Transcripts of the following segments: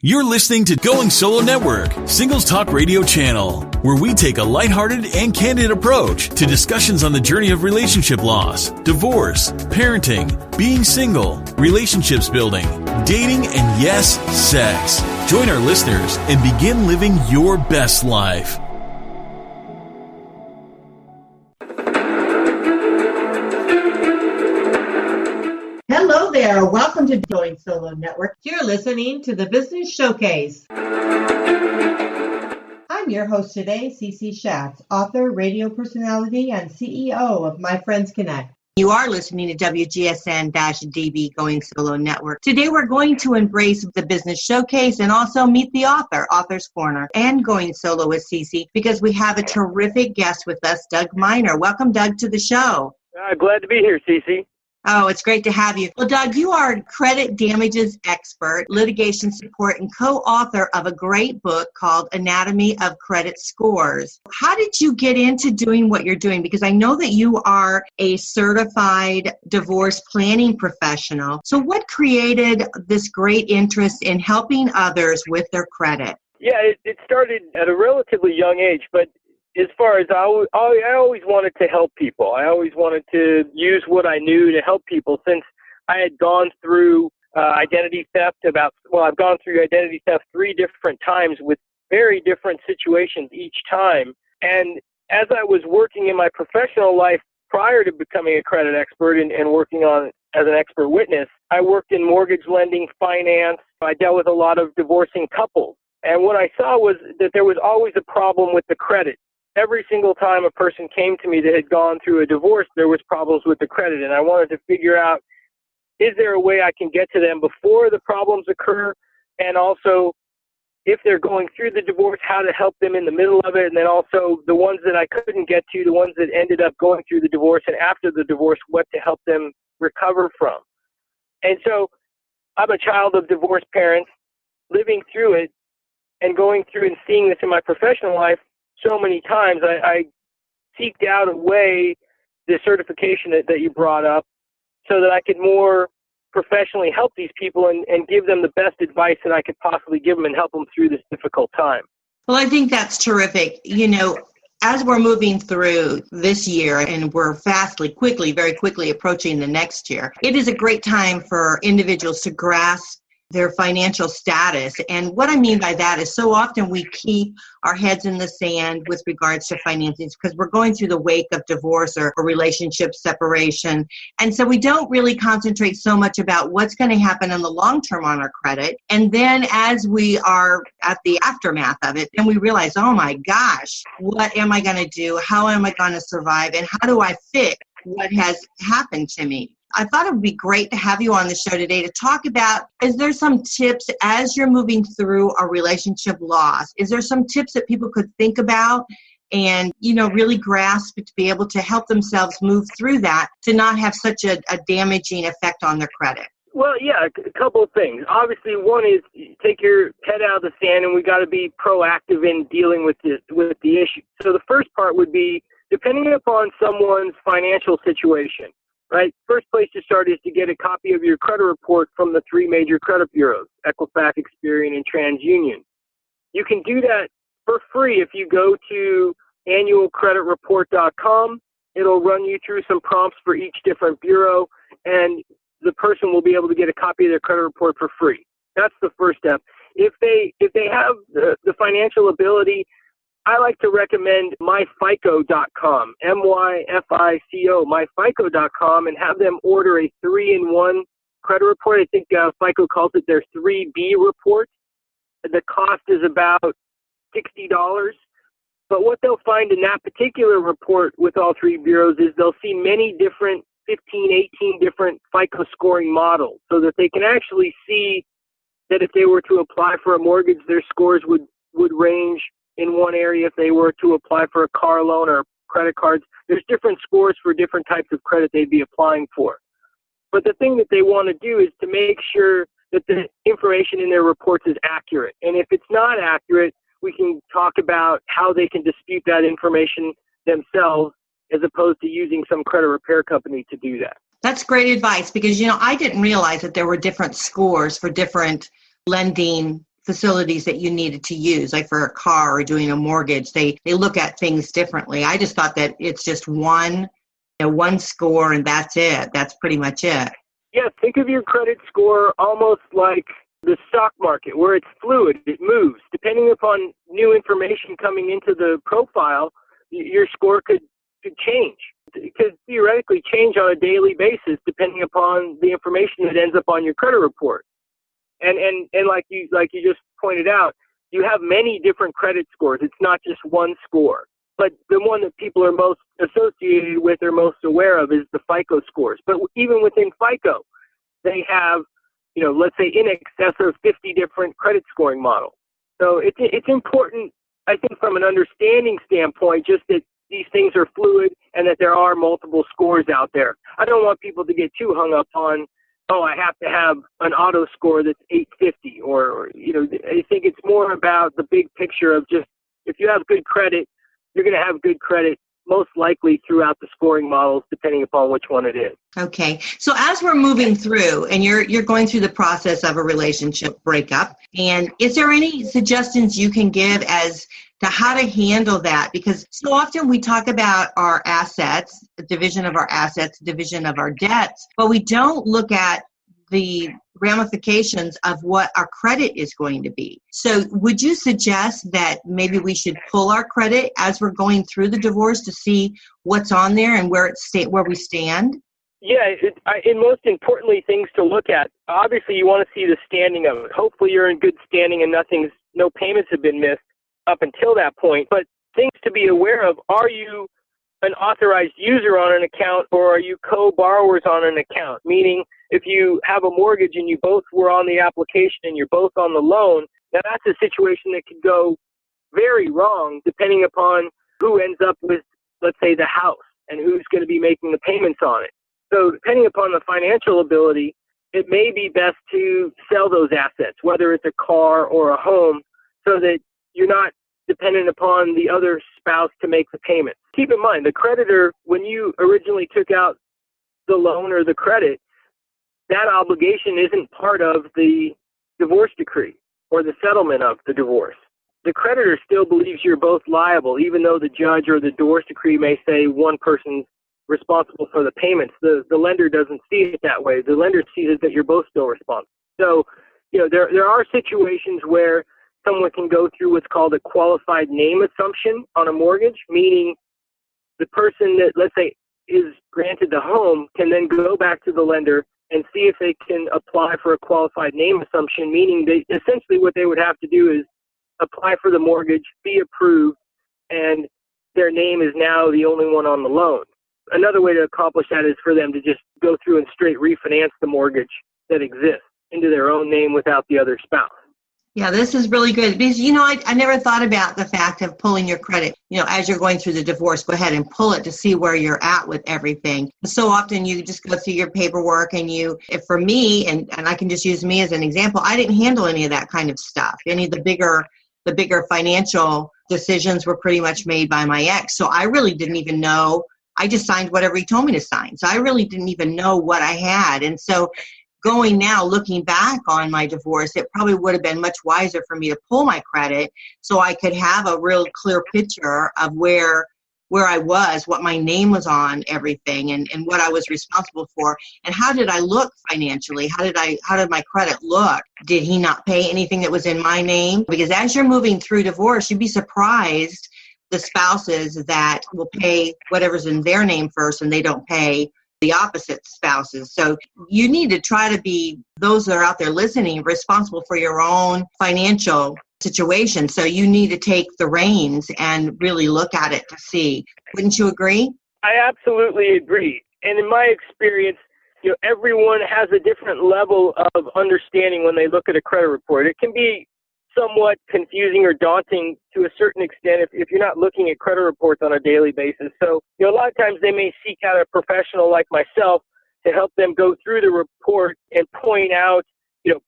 You're listening to Going Solo Network, Singles Talk Radio channel, where we take a lighthearted and candid approach to discussions on the journey of relationship loss, divorce, parenting, being single, relationships building, dating, and yes, sex. Join our listeners and begin living your best life. Hello there. Welcome to Going Solo Network. You're listening to the Business Showcase. I'm your host today, CC Schatz, author, radio personality, and CEO of My Friends Connect. You are listening to WGSN-DB Going Solo Network. Today we're going to embrace the Business Showcase and also meet the author, Author's Corner, and Going Solo with CC, because we have a terrific guest with us, Doug Miner. Welcome, Doug, to the show. Glad to be here, CC. Oh, it's great to have you. Well, Doug, you are a credit damages expert, litigation support, and co-author of a great book called Anatomy of Credit Scores. How did you get into doing what you're doing? Because I know that you are a certified divorce planning professional. So what created this great interest in helping others with their credit? Yeah, it started at a relatively young age, but as far as I always wanted to help people. I always wanted to use what I knew to help people since I had gone through identity theft I've gone through identity theft 3 different times with very different situations each time. And as I was working in my professional life prior to becoming a credit expert and working on as an expert witness, I worked in mortgage lending, finance. I dealt with a lot of divorcing couples. And what I saw was that there was always a problem with the credit. Every single time a person came to me that had gone through a divorce, there was problems with the credit. And I wanted to figure out, is there a way I can get to them before the problems occur? And also, if they're going through the divorce, how to help them in the middle of it. And then also the ones that I couldn't get to, the ones that ended up going through the divorce and after the divorce, what to help them recover from. And so I'm a child of divorced parents, living through it and going through and seeing this in my professional life. So many times I seeked out a way, the certification that you brought up, so that I could more professionally help these people and give them the best advice that I could possibly give them and help them through this difficult time. Well, I think that's terrific. You know, as we're moving through this year and we're very quickly approaching the next year, it is a great time for individuals to grasp their financial status. And what I mean by that is so often we keep our heads in the sand with regards to financing because we're going through the wake of divorce or relationship separation. And so we don't really concentrate so much about what's going to happen in the long term on our credit. And then as we are at the aftermath of it, then we realize, oh my gosh, what am I going to do? How am I going to survive? And how do I fix what has happened to me? I thought it would be great to have you on the show today to talk about, is there some tips as you're moving through a relationship loss? Is there some tips that people could think about and, really grasp to be able to help themselves move through that to not have such a damaging effect on their credit? Well, yeah, a couple of things. Obviously, one is take your head out of the sand, and we got to be proactive in dealing with the issue. So the first part would be, depending upon someone's financial situation, right? First place to start is to get a copy of your credit report from the 3 major credit bureaus, Equifax, Experian, and TransUnion. You can do that for free if you go to annualcreditreport.com. It'll run you through some prompts for each different bureau, and the person will be able to get a copy of their credit report for free. That's the first step. If they have the financial ability, I like to recommend myfico.com, MYFICO, myfico.com, and have them order a 3-in-1 credit report. I think FICO calls it their 3B report. The cost is about $60. But what they'll find in that particular report with all 3 bureaus is they'll see many different 15, 18 different FICO scoring models so that they can actually see that if they were to apply for a mortgage, their scores would range in one area. If they were to apply for a car loan or credit cards, there's different scores for different types of credit they'd be applying for. But the thing that they want to do is to make sure that the information in their reports is accurate. And if it's not accurate, we can talk about how they can dispute that information themselves as opposed to using some credit repair company to do that. That's great advice because, I didn't realize that there were different scores for different lending facilities that you needed to use, like for a car or doing a mortgage. They look at things differently. I just thought that it's just one score and that's it. That's pretty much it. Yeah, think of your credit score almost like the stock market, where it's fluid, it moves. Depending upon new information coming into the profile, your score could change. It could theoretically change on a daily basis depending upon the information that ends up on your credit report. And like you just pointed out, you have many different credit scores. It's not just one score. But the one that people are most associated with or most aware of is the FICO scores. But even within FICO, they have, let's say in excess of 50 different credit scoring models. So it's important, I think, from an understanding standpoint, just that these things are fluid and that there are multiple scores out there. I don't want people to get too hung up on, I have to have an auto score that's 850 or I think it's more about the big picture of just, if you have good credit, you're going to have good credit most likely throughout the scoring models, depending upon which one it is. Okay. So as we're moving through and you're going through the process of a relationship breakup, and is there any suggestions you can give as to how to handle that? Because so often we talk about our assets, the division of our assets, division of our debts, but we don't look at the ramifications of what our credit is going to be. So would you suggest that maybe we should pull our credit as we're going through the divorce to see what's on there and where we stand? Yeah, and most importantly, things to look at. Obviously, you want to see the standing of it. Hopefully, you're in good standing and no payments have been missed up until that point. But things to be aware of: are you an authorized user on an account, or are you co-borrowers on an account? Meaning, if you have a mortgage and you both were on the application and you're both on the loan, now that's a situation that could go very wrong depending upon who ends up with, let's say, the house and who's going to be making the payments on it. So depending upon the financial ability, it may be best to sell those assets, whether it's a car or a home, so that you're not dependent upon the other spouse to make the payment. Keep in mind, the creditor, when you originally took out the loan or the credit, that obligation isn't part of the divorce decree or the settlement of the divorce. The creditor still believes you're both liable, even though the judge or the divorce decree may say one person's responsible for the payments. The lender doesn't see it that way. The lender sees it that you're both still responsible. So, there are situations where someone can go through what's called a qualified name assumption on a mortgage, meaning the person that, let's say, is granted the home can then go back to the lender and see if they can apply for a qualified name assumption, meaning essentially what they would have to do is apply for the mortgage, be approved, and their name is now the only one on the loan. Another way to accomplish that is for them to just go through and straight refinance the mortgage that exists into their own name without the other spouse. Yeah, this is really good because, I never thought about the fact of pulling your credit. As you're going through the divorce, go ahead and pull it to see where you're at with everything. So often you just go through your paperwork and if for me, and I can just use me as an example, I didn't handle any of that kind of stuff. Any of the bigger financial decisions were pretty much made by my ex. So I really didn't even know. I just signed whatever he told me to sign. So I really didn't even know what I had. And so looking back on my divorce, it probably would have been much wiser for me to pull my credit so I could have a real clear picture of where I was, what my name was on everything, and what I was responsible for, and how did I look financially? How did my credit look? Did he not pay anything that was in my name? Because as you're moving through divorce, you'd be surprised the spouses that will pay whatever's in their name first and they don't pay the opposite spouses. So you need to try to be, those that are out there listening, responsible for your own financial situation. So you need to take the reins and really look at it to see. Wouldn't you agree? I absolutely agree. And in my experience, everyone has a different level of understanding when they look at a credit report. It can be somewhat confusing or daunting to a certain extent if you're not looking at credit reports on a daily basis. So, a lot of times they may seek out a professional like myself to help them go through the report and point out,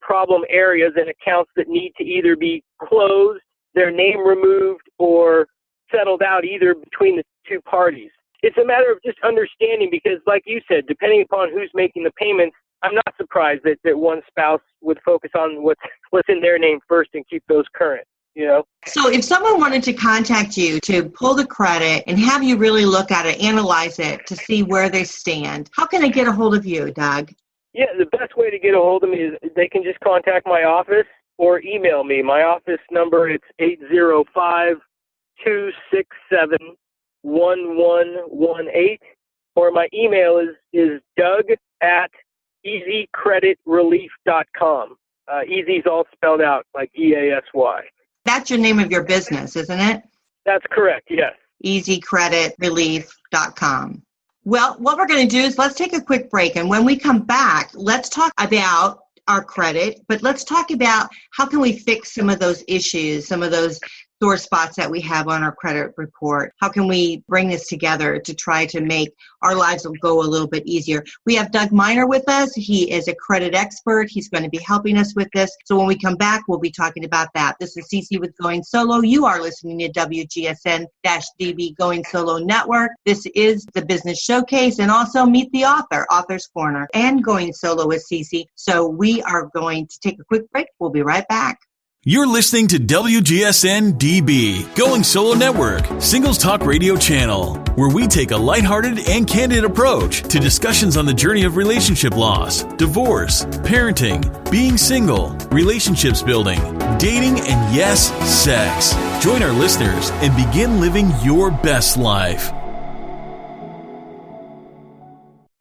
problem areas and accounts that need to either be closed, their name removed, or settled out either between the two parties. It's a matter of just understanding because, like you said, depending upon who's making the payments, I'm not surprised that one spouse would focus on what's in their name first and keep those current, you know? So if someone wanted to contact you to pull the credit and have you really look at it, analyze it to see where they stand, how can they get a hold of you, Doug? Yeah, the best way to get a hold of me is they can just contact my office or email me. My office number, it's 805-267-1118, or my email is doug@easycreditrelief.com. Easy is all spelled out like EASY. That's your name of your business, isn't it? That's correct, yes. easycreditrelief.com. Well, what we're going to do is let's take a quick break. And when we come back, let's talk about our credit, but let's talk about how can we fix some of those issues, some of those sore spots that we have on our credit report. How can we bring this together to try to make our lives go a little bit easier? We have Doug Miner with us. He is a credit expert. He's going to be helping us with this. So when we come back, we'll be talking about that. This is Cece with Going Solo. You are listening to WGSN-DB Going Solo Network. This is the Business Showcase, and also Meet the Author, Author's Corner, and Going Solo with Cece. So we are going to take a quick break. We'll be right back. You're listening to WGSN-DB, Going Solo Network, Singles Talk Radio Channel, where we take a lighthearted and candid approach to discussions on the journey of relationship loss, divorce, parenting, being single, relationships building, dating, and yes, sex. Join our listeners and begin living your best life.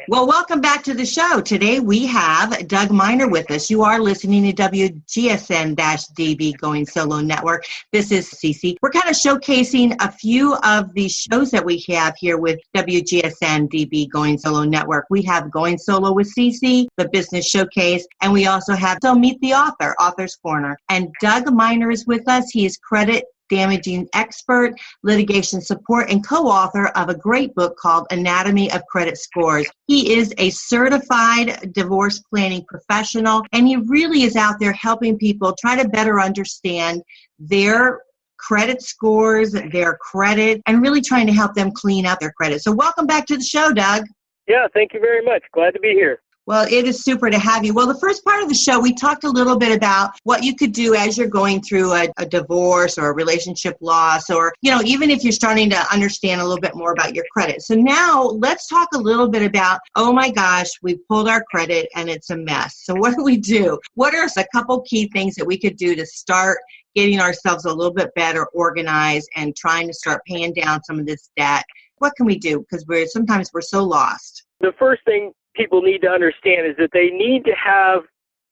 Well, welcome back to the show. Today we have Doug Miner with us. You are listening to WGSN-DB Going Solo Network. This is Cece. We're kind of showcasing a few of the shows that we have here with WGSN-DB Going Solo Network. We have Going Solo with Cece, the Business Showcase, and we also have Meet the Author, Author's Corner. And Doug Miner is with us. He is credit damaging expert, litigation support, and co-author of a great book called Anatomy of Credit Scores. He is a certified divorce planning professional, and he really is out there helping people try to better understand their credit scores, their credit, and really trying to help them clean up their credit. So welcome back to the show, Doug. Yeah, thank you very much. Glad to be here. Well, it is super to have you. Well, the first part of the show, we talked a little bit about what you could do as you're going through a divorce or a relationship loss, or, even if you're starting to understand a little bit more about your credit. So now let's talk a little bit about, oh my gosh, we pulled our credit and it's a mess. So what do we do? What are a couple key things that we could do to start getting ourselves a little bit better organized and trying to start paying down some of this debt? What can we do? Because sometimes we're so lost. The first thing people need to understand is that they need to have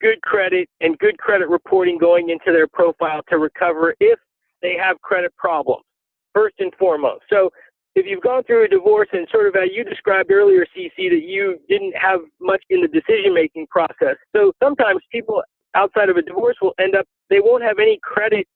good credit and good credit reporting going into their profile to recover if they have credit problems, first and foremost. So if you've gone through a divorce and sort of as you described earlier, CC, that you didn't have much in the decision-making process. So sometimes people outside of a divorce will end up, they won't have any credit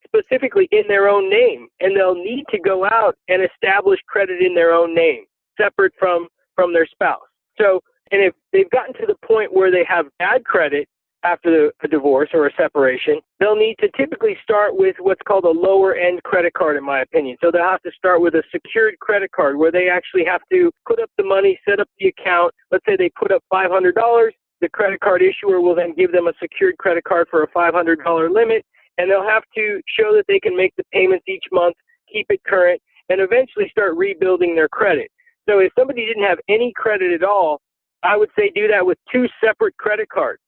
specifically in their own name, and they'll need to go out and establish credit in their own name, separate from their spouse. So, and if they've gotten to the point where they have bad credit after a divorce or a separation, they'll need to typically start with what's called a lower end credit card, in my opinion. So they'll have to start with a secured credit card where they actually have to put up the money, set up the account. Let's say they put up $500. The credit card issuer will then give them a secured credit card for a $500 limit, and they'll have to show that they can make the payments each month, keep it current, and eventually start rebuilding their credit. So if somebody didn't have any credit at all, I would say do that with 2 separate credit cards.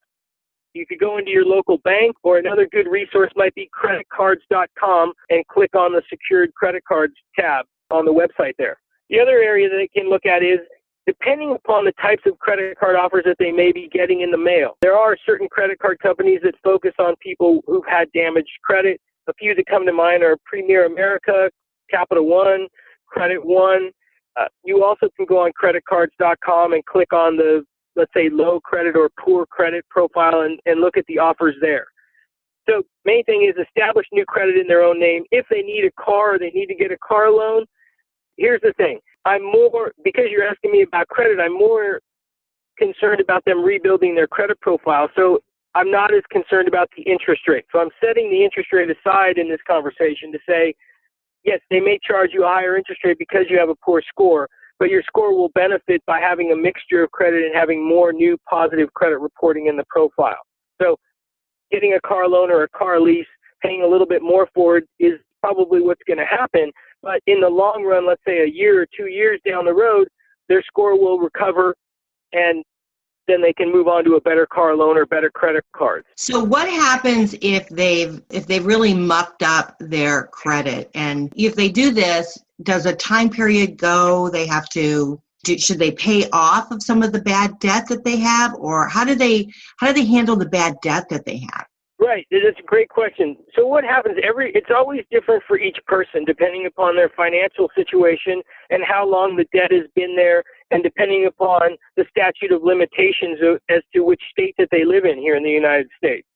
You could go into your local bank, or another good resource might be creditcards.com and click on the secured credit cards tab on the website there. The other area that they can look at is depending upon the types of credit card offers that they may be getting in the mail. There are certain credit card companies that focus on people who've had damaged credit. A few that come to mind are Premier America, Capital One, Credit One. You also can go on creditcards.com and click on the, let's say, low credit or poor credit profile and look at the offers there. So main thing is establish new credit in their own name. If they need a car or they need to get a car loan, here's the thing. Because you're asking me about credit, I'm more concerned about them rebuilding their credit profile. So I'm not as concerned about the interest rate. So I'm setting the interest rate aside in this conversation to say, yes, they may charge you a higher interest rate because you have a poor score, but your score will benefit by having a mixture of credit and having more new positive credit reporting in the profile. So getting a car loan or a car lease, paying a little bit more for it is probably what's going to happen. But in the long run, let's say a year or 2 years down the road, their score will recover, and then they can move on to a better car loan or better credit cards. So what happens if they've really mucked up their credit? And if they do this, does a time period go? They have to should they pay off of some of the bad debt that they have, or how do they handle the bad debt that they have? Right. That's a great question. So what happens it's always different for each person depending upon their financial situation and how long the debt has been there, and depending upon the statute of limitations as to which state that they live in here in the United States.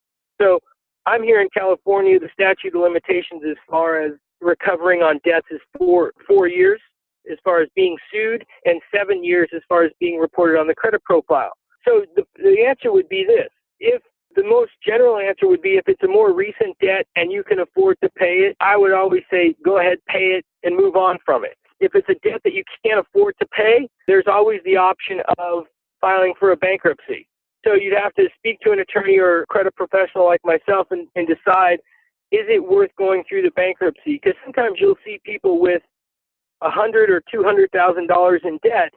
So I'm here in California. The statute of limitations as far as recovering on debts is 4 years as far as being sued, and 7 years as far as being reported on the credit profile. So the answer would be this. The most general answer would be if it's a more recent debt and you can afford to pay it, I would always say go ahead, pay it, and move on from it. If it's a debt that you can't afford to pay, there's always the option of filing for a bankruptcy. So you'd have to speak to an attorney or a credit professional like myself and decide, is it worth going through the bankruptcy? Because sometimes you'll see people with $100,000 or $200,000 in debt,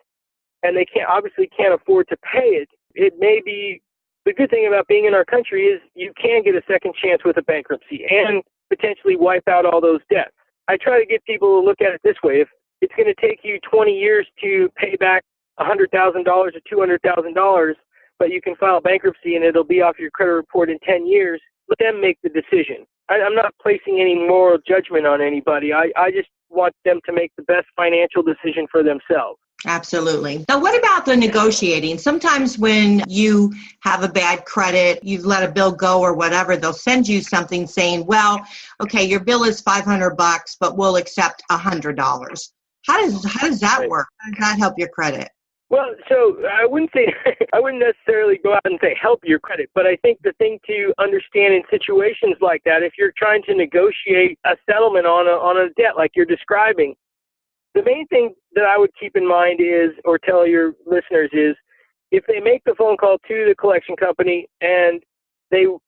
and they obviously can't afford to pay it. It may be the good thing about being in our country is you can get a second chance with a bankruptcy and potentially wipe out all those debts. I try to get people to look at it this way. If it's going to take you 20 years to pay back $100,000 or $200,000, but you can file bankruptcy and it'll be off your credit report in 10 years, let them make the decision. I'm not placing any moral judgment on anybody. I just want them to make the best financial decision for themselves. Absolutely. Now, what about the negotiating? Sometimes when you have a bad credit, you've let a bill go or whatever, they'll send you something saying, well, okay, your bill is $500, but we'll accept $100. How does that work? How does that help your credit? Well, so I wouldn't necessarily go out and say help your credit, but I think the thing to understand in situations like that, if you're trying to negotiate a settlement on a debt like you're describing, the main thing that I would keep in mind is, or tell your listeners is, if they make the phone call to the collection company and the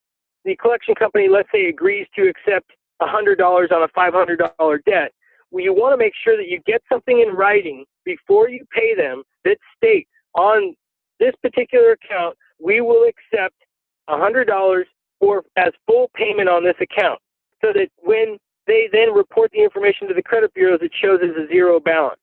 collection company, let's say, agrees to accept $100 on a $500 debt, well, you want to make sure that you get something in writing before you pay them that states, on this particular account, we will accept $100 as full payment on this account, so that when they then report the information to the credit bureaus, it shows as a zero balance.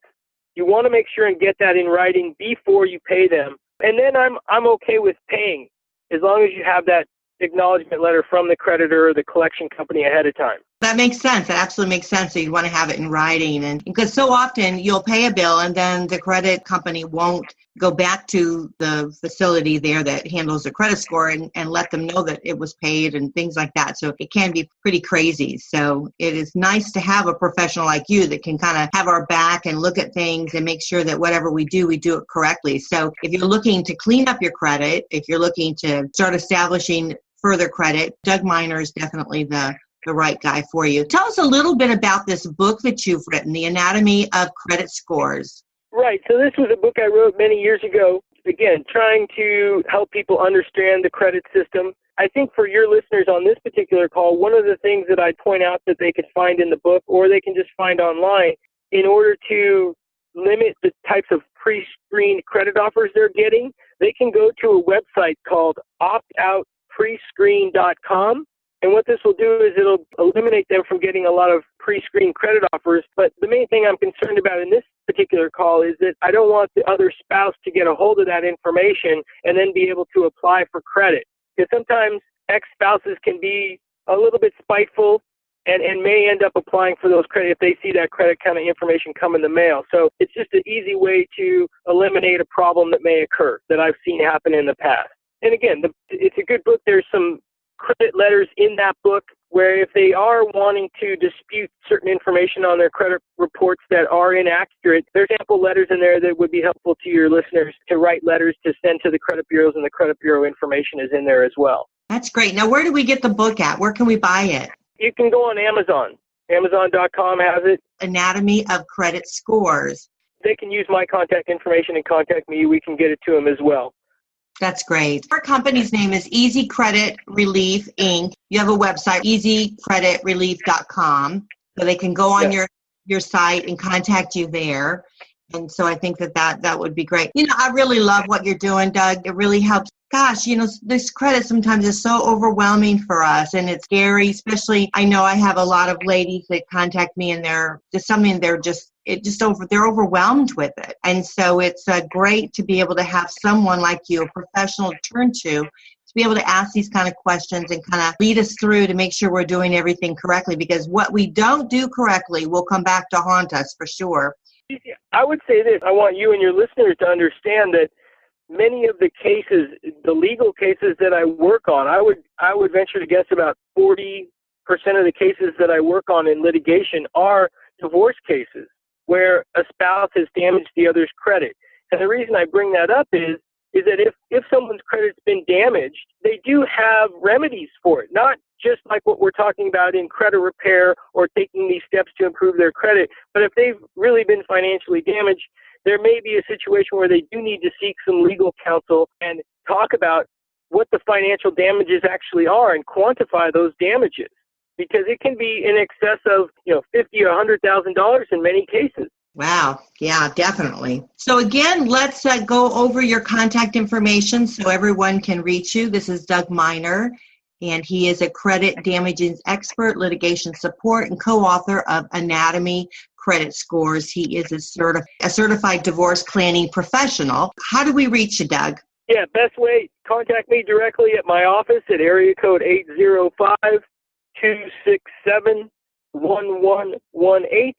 You want to make sure and get that in writing before you pay them. And then I'm okay with paying as long as you have that acknowledgement letter from the creditor or the collection company ahead of time. That makes sense. That absolutely makes sense. So you want to have it in writing. And because so often you'll pay a bill and then the credit company won't go back to the facility there that handles the credit score and let them know that it was paid and things like that. So it can be pretty crazy. So it is nice to have a professional like you that can kind of have our back and look at things and make sure that whatever we do it correctly. So if you're looking to clean up your credit, if you're looking to start establishing further credit, Doug Miner is definitely the right guy for you. Tell us a little bit about this book that you've written, The Anatomy of Credit Scores. Right. So this was a book I wrote many years ago, again, trying to help people understand the credit system. I think for your listeners on this particular call, one of the things that I'd point out that they could find in the book, or they can just find online, in order to limit the types of pre-screened credit offers they're getting, they can go to a website called optoutprescreen.com. And what this will do is it'll eliminate them from getting a lot of pre-screened credit offers. But the main thing I'm concerned about in this particular call is that I don't want the other spouse to get a hold of that information and then be able to apply for credit. Because sometimes ex-spouses can be a little bit spiteful and may end up applying for those credit if they see that credit kind of information come in the mail. So it's just an easy way to eliminate a problem that may occur that I've seen happen in the past. And again, it's a good book. There's some credit letters in that book where if they are wanting to dispute certain information on their credit reports that are inaccurate, there's ample letters in there that would be helpful to your listeners to write letters to send to the credit bureaus, and the credit bureau information is in there as well. That's great. Now, where do we get the book at? Where can we buy it? You can go on Amazon. Amazon.com has it. Anatomy of Credit Scores. they can use my contact information and contact me. We can get it to them as well. That's great. Our company's name is Easy Credit Relief, Inc. You have a website, easycreditrelief.com, so they can go on your site and contact you there. And so I think that would be great. I really love what you're doing, Doug. It really helps. Gosh, this credit sometimes is so overwhelming for us, and it's scary, especially I know I have a lot of ladies that contact me and they're overwhelmed with it. And so it's great to be able to have someone like you, a professional to turn to be able to ask these kind of questions and kind of lead us through to make sure we're doing everything correctly, because what we don't do correctly will come back to haunt us for sure. I would say this. I want you and your listeners to understand that many of the cases, the legal cases that I work on, I would venture to guess about 40% of the cases that I work on in litigation are divorce cases where a spouse has damaged the other's credit. And the reason I bring that up is that if someone's credit's been damaged, they do have remedies for it, not just like what we're talking about in credit repair or taking these steps to improve their credit. But if they've really been financially damaged, there may be a situation where they do need to seek some legal counsel and talk about what the financial damages actually are and quantify those damages, because it can be in excess of $50,000 or $100,000 in many cases. Wow. Yeah, definitely. So again, let's go over your contact information so everyone can reach you. This is Doug Miner, and he is a credit damages expert, litigation support, and co-author of Anatomy Credit Scores. He is a certified divorce planning professional. How do we reach you, Doug? Yeah, best way, contact me directly at my office at area code 805-267-1118.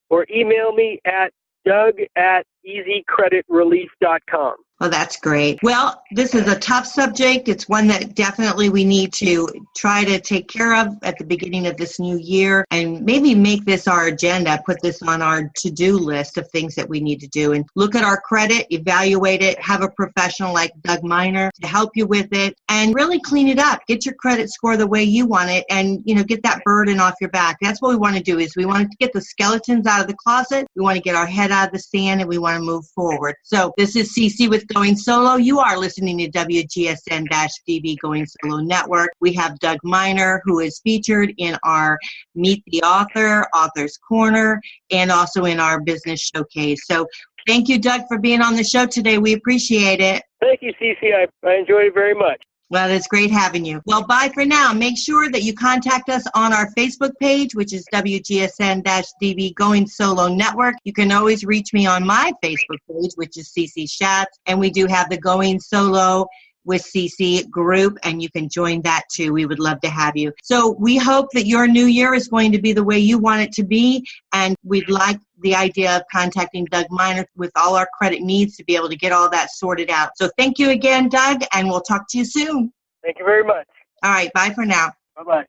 or email me at doug@easycreditrelief.com. Well, that's great. Well, this is a tough subject. It's one that definitely we need to try to take care of at the beginning of this new year, and maybe make this our agenda, put this on our to-do list of things that we need to do, and look at our credit, evaluate it, have a professional like Doug Miner to help you with it, and really clean it up. Get your credit score the way you want it, and get that burden off your back. That's what we want to do, is we want to get the skeletons out of the closet, we want to get our head out of the sand, and we want to move forward. So this is CC with Going Solo. You are listening to WGSN-DB Going Solo Network. We have Doug Miner, who is featured in our Meet the Author, Author's Corner, and also in our Business Showcase. So thank you, Doug, for being on the show today. We appreciate it. Thank you, Cece. I enjoyed it very much. Well, it's great having you. Well, bye for now. Make sure that you contact us on our Facebook page, which is WGSN-DB Going Solo Network. You can always reach me on my Facebook page, which is CC Schatz. And we do have the Going Solo with CC group, and you can join that too. We would love to have you. So we hope that your new year is going to be the way you want it to be, and we'd like the idea of contacting Doug Miner with all our credit needs to be able to get all that sorted out. So thank you again, Doug, and we'll talk to you soon. Thank you very much. All right, bye for now. Bye-bye.